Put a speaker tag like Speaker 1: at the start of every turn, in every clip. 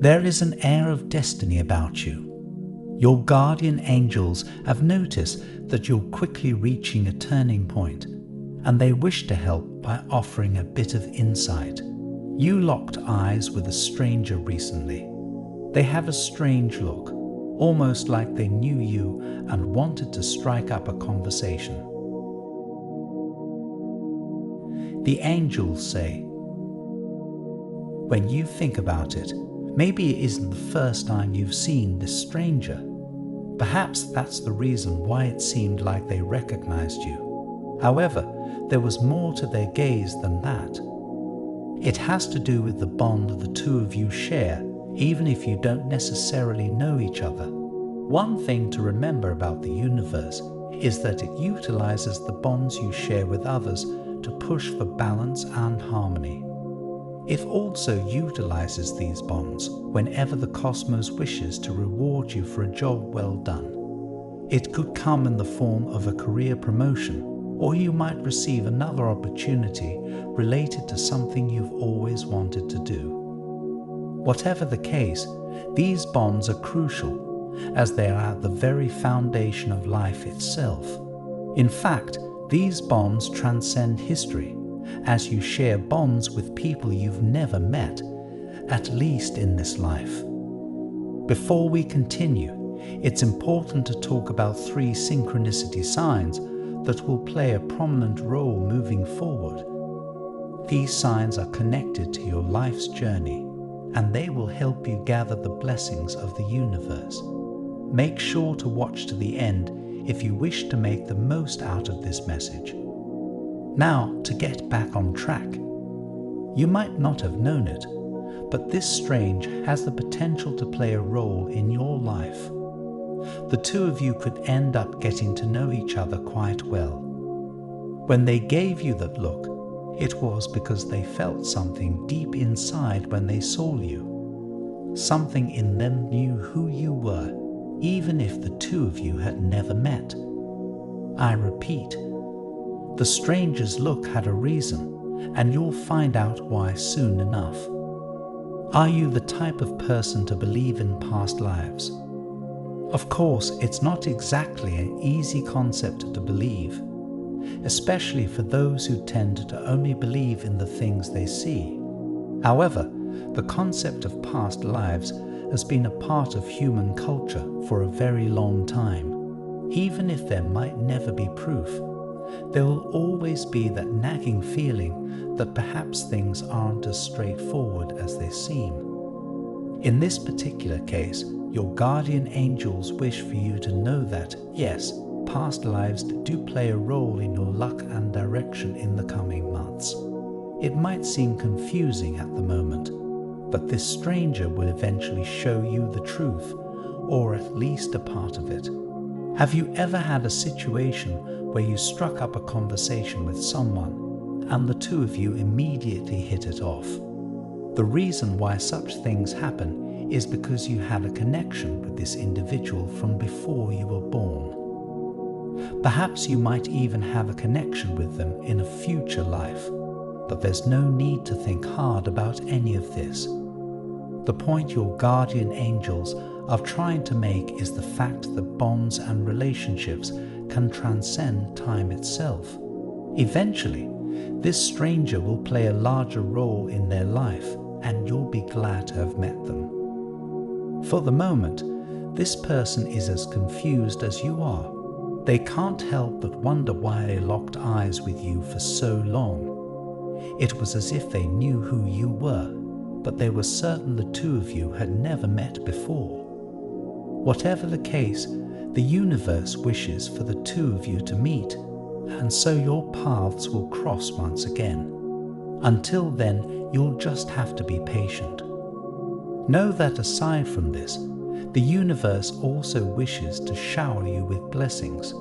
Speaker 1: There is an air of destiny about you. Your guardian angels have noticed that you're quickly reaching a turning point, and they wish to help by offering a bit of insight. You locked eyes with a stranger recently. They have a strange look, almost like they knew you and wanted to strike up a conversation. The angels say, when you think about it, maybe it isn't the first time you've seen this stranger. Perhaps that's the reason why it seemed like they recognized you. However, there was more to their gaze than that. It has to do with the bond the two of you share, even if you don't necessarily know each other. One thing to remember about the universe is that it utilizes the bonds you share with others to push for balance and harmony. It also utilizes these bonds whenever the cosmos wishes to reward you for a job well done. It could come in the form of a career promotion, or you might receive another opportunity related to something you've always wanted to do. Whatever the case, these bonds are crucial, as they are at the very foundation of life itself. In fact, these bonds transcend history, as you share bonds with people you've never met, at least in this life. Before we continue, it's important to talk about 3 synchronicity signs that will play a prominent role moving forward. These signs are connected to your life's journey, and they will help you gather the blessings of the universe. Make sure to watch to the end if you wish to make the most out of this message. Now, to get back on track. You might not have known it, but this strange has the potential to play a role in your life. The two of you could end up getting to know each other quite well. When they gave you that look, it was because they felt something deep inside when they saw you. Something in them knew who you were, even if the two of you had never met. I repeat, the stranger's look had a reason, and you'll find out why soon enough. Are you the type of person to believe in past lives? Of course, it's not exactly an easy concept to believe, especially for those who tend to only believe in the things they see. However, the concept of past lives has been a part of human culture for a very long time. Even if there might never be proof, there will always be that nagging feeling that perhaps things aren't as straightforward as they seem. In this particular case, your guardian angels wish for you to know that, yes, past lives do play a role in your luck and direction in the coming months. It might seem confusing at the moment, but this stranger will eventually show you the truth, or at least a part of it. Have you ever had a situation where you struck up a conversation with someone and the two of you immediately hit it off? The reason why such things happen is because you had a connection with this individual from before you were born. Perhaps you might even have a connection with them in a future life, but there's no need to think hard about any of this. The point your guardian angels are trying to make is the fact that bonds and relationships can transcend time itself. Eventually, this stranger will play a larger role in their life, and you'll be glad to have met them. For the moment, this person is as confused as you are. They can't help but wonder why they locked eyes with you for so long. It was as if they knew who you were, but they were certain the two of you had never met before. Whatever the case, the universe wishes for the two of you to meet, and so your paths will cross once again. Until then, you'll just have to be patient. Know that aside from this, the universe also wishes to shower you with blessings.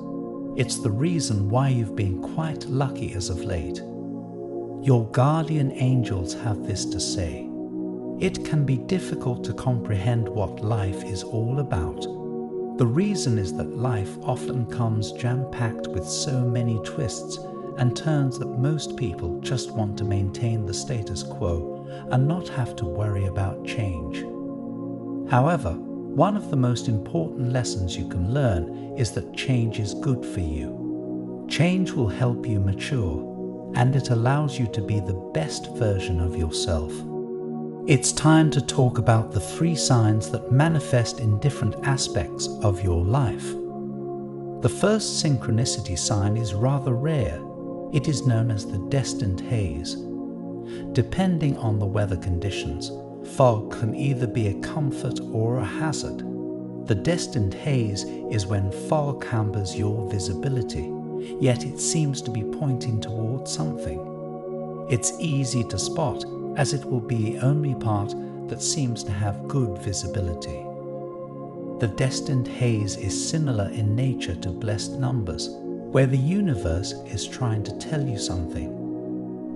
Speaker 1: It's the reason why you've been quite lucky as of late. Your guardian angels have this to say. It can be difficult to comprehend what life is all about. The reason is that life often comes jam-packed with so many twists and turns that most people just want to maintain the status quo and not have to worry about change. However, one of the most important lessons you can learn is that change is good for you. Change will help you mature, and it allows you to be the best version of yourself. It's time to talk about the 3 signs that manifest in different aspects of your life. The first synchronicity sign is rather rare. It is known as the destined haze. Depending on the weather conditions, fog can either be a comfort or a hazard. The destined haze is when fog hampers your visibility, yet it seems to be pointing towards something. It's easy to spot, as it will be the only part that seems to have good visibility. The destined haze is similar in nature to blessed numbers, where the universe is trying to tell you something.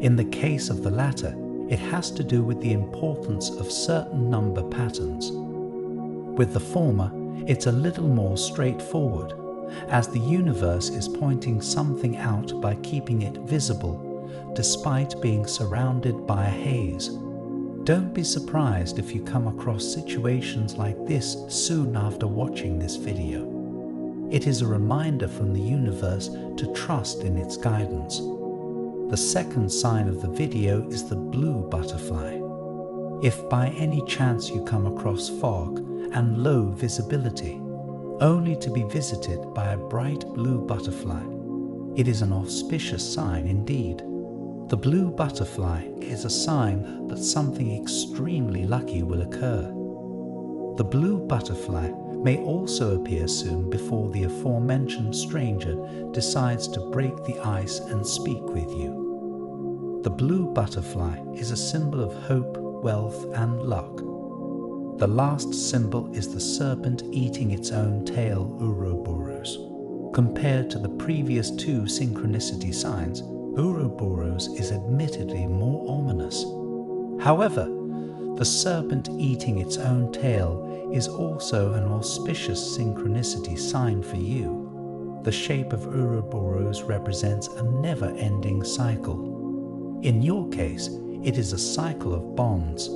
Speaker 1: In the case of the latter, it has to do with the importance of certain number patterns. With the former, it's a little more straightforward, as the universe is pointing something out by keeping it visible, despite being surrounded by a haze. Don't be surprised if you come across situations like this soon after watching this video. It is a reminder from the universe to trust in its guidance. The second sign of the video is the blue butterfly. If by any chance you come across fog and low visibility, only to be visited by a bright blue butterfly, it is an auspicious sign indeed. The blue butterfly is a sign that something extremely lucky will occur. The blue butterfly may also appear soon before the aforementioned stranger decides to break the ice and speak with you. The blue butterfly is a symbol of hope, wealth, and luck. The last symbol is the serpent eating its own tail, Ouroboros. Compared to the previous 2 synchronicity signs, Ouroboros is admittedly more ominous. However, the serpent eating its own tail is also an auspicious synchronicity sign for you. The shape of Ouroboros represents a never-ending cycle. In your case, it is a cycle of bonds.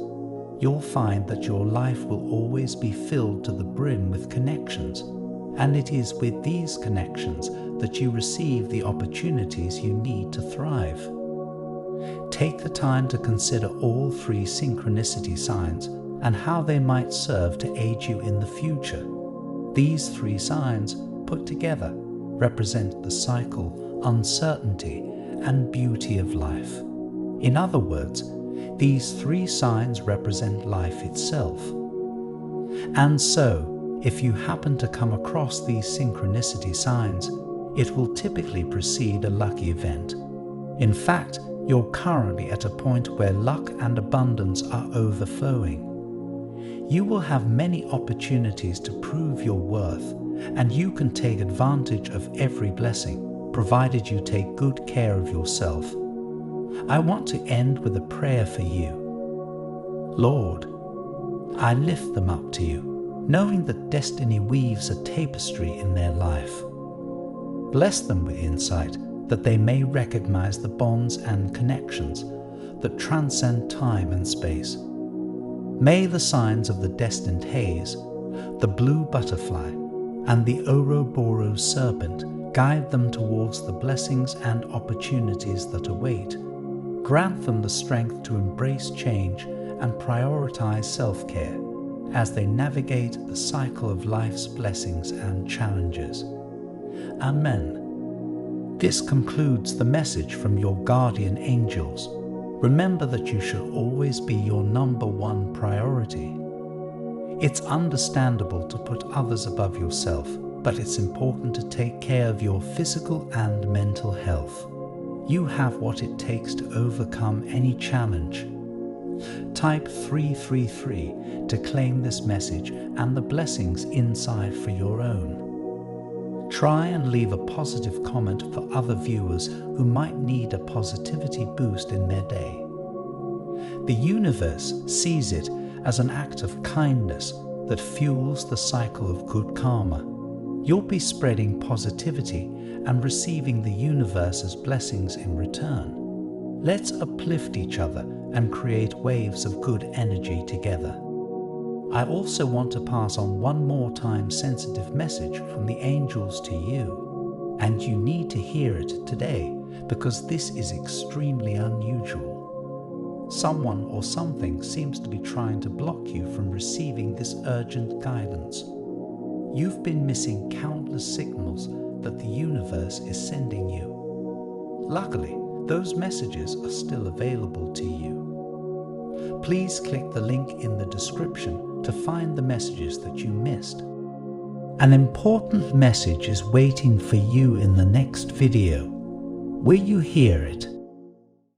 Speaker 1: You'll find that your life will always be filled to the brim with connections, and it is with these connections that you receive the opportunities you need to thrive. Take the time to consider all 3 synchronicity signs and how they might serve to aid you in the future. These 3 signs, put together, represent the cycle, uncertainty, and beauty of life. In other words, these 3 signs represent life itself. And so, if you happen to come across these synchronicity signs, it will typically precede a lucky event. In fact, you're currently at a point where luck and abundance are overflowing. You will have many opportunities to prove your worth, and you can take advantage of every blessing, provided you take good care of yourself. I want to end with a prayer for you. Lord, I lift them up to you, knowing that destiny weaves a tapestry in their life. Bless them with insight, that they may recognize the bonds and connections that transcend time and space. May the signs of the destined haze, the blue butterfly, and the Ouroboros serpent guide them towards the blessings and opportunities that await. Grant them the strength to embrace change and prioritize self-care as they navigate the cycle of life's blessings and challenges. Amen. This concludes the message from your guardian angels. Remember that you should always be your number 1 priority. It's understandable to put others above yourself, but it's important to take care of your physical and mental health. You have what it takes to overcome any challenge. Type 333 to claim this message and the blessings inside for your own. Try and leave a positive comment for other viewers who might need a positivity boost in their day. The universe sees it as an act of kindness that fuels the cycle of good karma. You'll be spreading positivity and receiving the universe's blessings in return. Let's uplift each other and create waves of good energy together. I also want to pass on one more time sensitive message from the angels to you, and you need to hear it today because this is extremely unusual. Someone or something seems to be trying to block you from receiving this urgent guidance. You've been missing countless signals that the universe is sending you. Luckily, those messages are still available to you. Please click the link in the description to find the messages that you missed. An important message is waiting for you in the next video. Will you hear it?